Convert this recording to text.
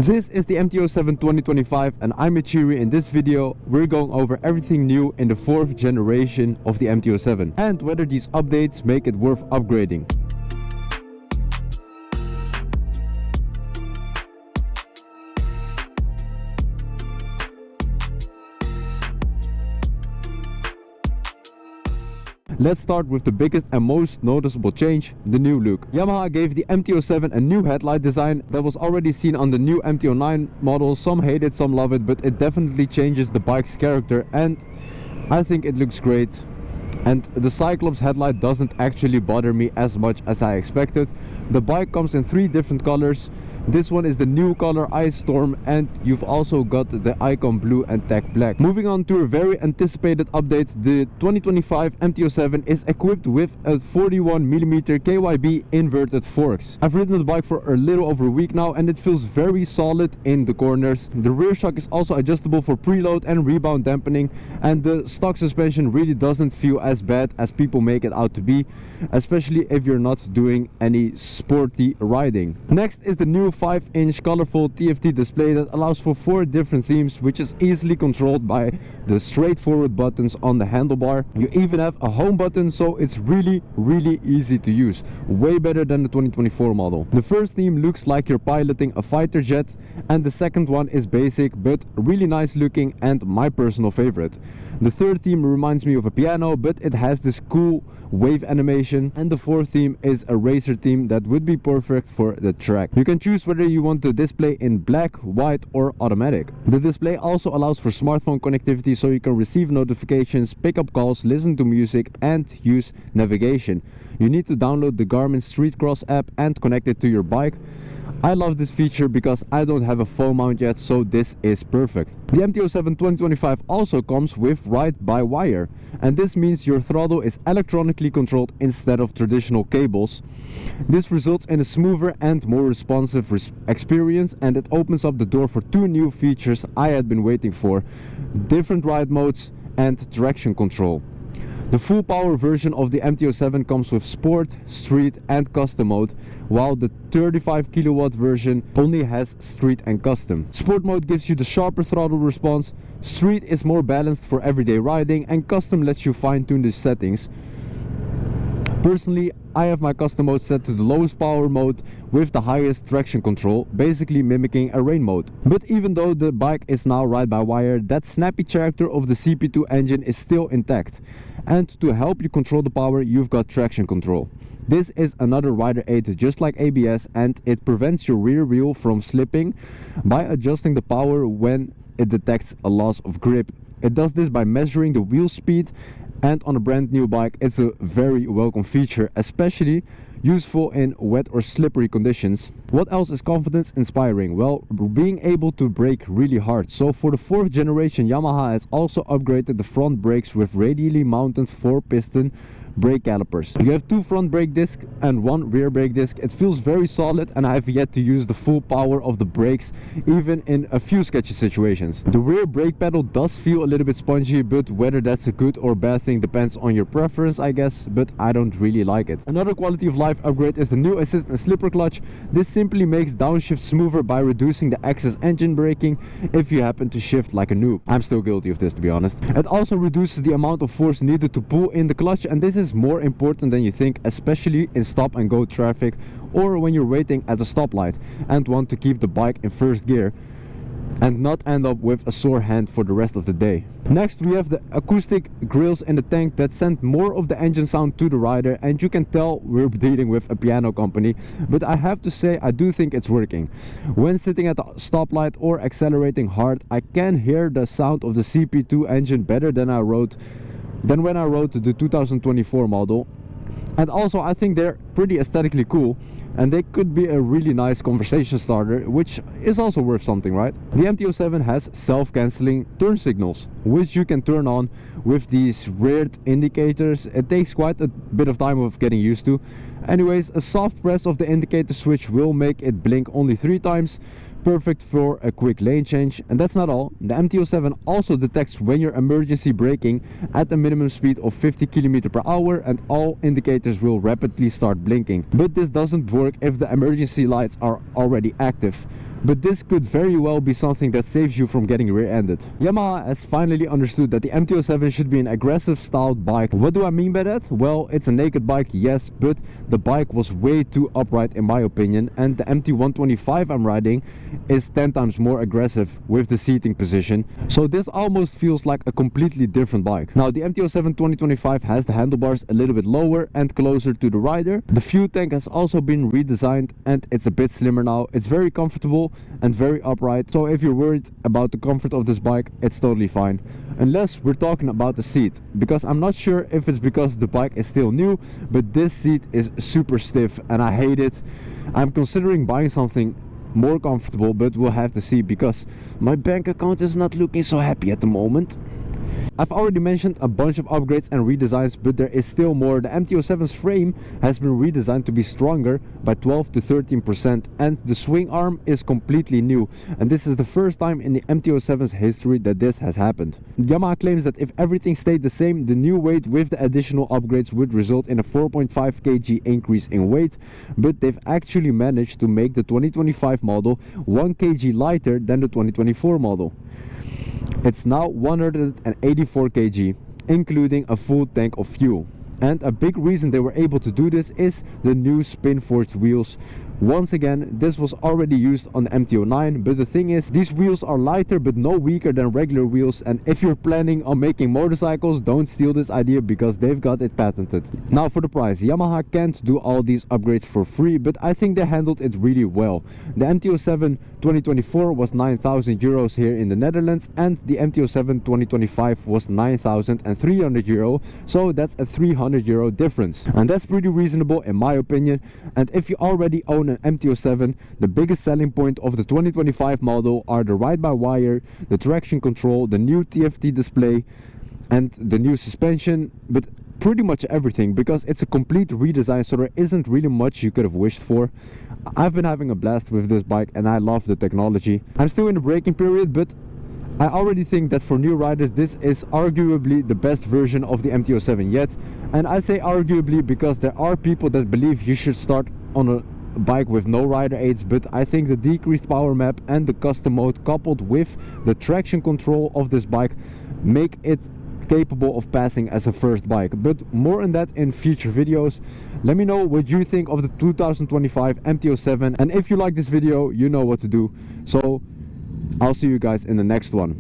This is the MT-07 2025 and I'm Ichiri. In this video we're going over everything new in the 4th generation of the MT-07 and whether these updates make it worth upgrading. Let's start with the biggest and most noticeable change, the new look. Yamaha gave the MT-07 a new headlight design that was already seen on the new MT-09 model. Some hate it, some love it, but it definitely changes the bike's character and I think it looks great. And the Cyclops headlight doesn't actually bother me as much as I expected. The bike comes in 3 different colors. This one is the new color Ice Storm, and you've also got the Icon Blue and Tech Black. Moving on to a very anticipated update, the 2025 MT-07 is equipped with a 41mm KYB inverted forks. I've ridden the bike for a little over a week now and it feels very solid in the corners. The rear shock is also adjustable for preload and rebound dampening, and the stock suspension really doesn't feel as bad as people make it out to be, especially if you're not doing any sporty riding. Next is the new 5-inch colorful TFT display that allows for 4 different themes, which is easily controlled by the straightforward buttons on the handlebar. You even have a home button, so it's really easy to use. Way better than the 2024 model. The first theme looks like you're piloting a fighter jet, and the second one is basic but really nice looking and my personal favorite. The third theme reminds me of a piano, but it has this cool wave animation, and the fourth theme is a racer theme that would be perfect for the track. You can choose whether you want the display in black, white or automatic. The display also allows for smartphone connectivity, so you can receive notifications, pick up calls, listen to music and use navigation. You need to download the Garmin Street Cross app and connect it to your bike. I love this feature because I don't have a phone mount yet, so this is perfect. The MT-07 2025 also comes with ride-by-wire, and this means your throttle is electronically controlled instead of traditional cables. This results in a smoother and more responsive experience, and it opens up the door for 2 new features I had been waiting for: different ride modes and traction control. The full power version of the MT-07 comes with Sport, Street and Custom mode, while the 35 kilowatt version only has Street and Custom. Sport mode gives you the sharper throttle response, Street is more balanced for everyday riding, and Custom lets you fine-tune the settings. Personally, I have my custom mode set to the lowest power mode with the highest traction control, basically mimicking a rain mode. But even though the bike is now ride-by-wire, that snappy character of the CP2 engine is still intact. And to help you control the power, you've got traction control. This is another rider aid just like ABS, and it prevents your rear wheel from slipping by adjusting the power when it detects a loss of grip. It does this by measuring the wheel speed, and on a brand new bike it's a very welcome feature, especially useful in wet or slippery conditions. What else is confidence inspiring? Well, being able to brake really hard. So for the 4th generation, Yamaha has also upgraded the front brakes with radially mounted 4-piston brake calipers. You have 2 front brake discs and 1 rear brake disc. It feels very solid, and I have yet to use the full power of the brakes even in a few sketchy situations. The rear brake pedal does feel a little bit spongy, but whether that's a good or bad thing depends on your preference, I guess, but I don't really like it. Another quality of life upgrade is the new assist and slipper clutch. This simply makes downshift smoother by reducing the excess engine braking if you happen to shift like a noob. I'm still guilty of this, to be honest. It also reduces the amount of force needed to pull in the clutch, and this is more important than you think, especially in stop and go traffic or when you're waiting at a stoplight and want to keep the bike in first gear and not end up with a sore hand for the rest of the day. Next we have the acoustic grills in the tank that send more of the engine sound to the rider, and you can tell we're dealing with a piano company, but I have to say I do think it's working. When sitting at a stoplight or accelerating hard, I can hear the sound of the CP2 engine better than when I rode the 2024 model. And also I think they're pretty aesthetically cool, and they could be a really nice conversation starter, which is also worth something, right? The MT-07 has self-canceling turn signals, which you can turn on with these weird indicators. It takes quite a bit of time of getting used to. Anyways, a soft press of the indicator switch will make it blink only 3 times, perfect for a quick lane change. And that's not all. The MT-07 also detects when you're emergency braking at a minimum speed of 50 km/h, and all indicators will rapidly start blinking. But this doesn't work if the emergency lights are already active. but this could very well be something that saves you from getting rear-ended. Yamaha has finally understood that the MT-07 should be an aggressive styled bike. What do I mean by that? Well, it's a naked bike, yes, but the bike was way too upright in my opinion, and the MT-125 I'm riding is 10 times more aggressive with the seating position, so this almost feels like a completely different bike. Now the MT-07 2025 has the handlebars a little bit lower and closer to the rider. The fuel tank has also been redesigned and it's a bit slimmer now. It's very comfortable and very upright, so if you're worried about the comfort of this bike, it's totally fine, unless we're talking about the seat, because I'm not sure if it's because the bike is still new, but this seat is super stiff and I hate it. I'm considering buying something more comfortable, but we'll have to see because my bank account is not looking so happy at the moment. I've already mentioned a bunch of upgrades and redesigns, but there is still more. The MT-07's frame has been redesigned to be stronger by 12 to 13%, and the swing arm is completely new, and this is the first time in the MT-07's history that this has happened. Yamaha claims that if everything stayed the same, the new weight with the additional upgrades would result in a 4.5 kg increase in weight, but they've actually managed to make the 2025 model 1 kg lighter than the 2024 model. It's now 184 kg, including a full tank of fuel. And a big reason they were able to do this is the new Spinforged wheels. Once again, this was already used on the MT-09, but the thing is, these wheels are lighter but no weaker than regular wheels, and if you're planning on making motorcycles, don't steal this idea because they've got it patented. Now for the price, Yamaha can't do all these upgrades for free, but I think they handled it really well. The MT-07 2024 was 9,000 euros here in the Netherlands, and the MT-07 2025 was 9,300 euro, so that's a 300 euro difference, and that's pretty reasonable in my opinion. And if you already own an MT-07, the biggest selling point of the 2025 model are the ride-by-wire, the traction control, the new TFT display and the new suspension, but pretty much everything, because it's a complete redesign, so there isn't really much you could have wished for. I've been having a blast with this bike and I love the technology. I'm still in the braking period, but I already think that for new riders this is arguably the best version of the MT-07 yet, and I say arguably because there are people that believe you should start on a bike with no rider aids, but I think the decreased power map and the custom mode coupled with the traction control of this bike make it capable of passing as a first bike. But more on that in future videos. Let me know what you think of the 2025 MT-07, and if you like this video, you know what to do. So I'll see you guys in the next one.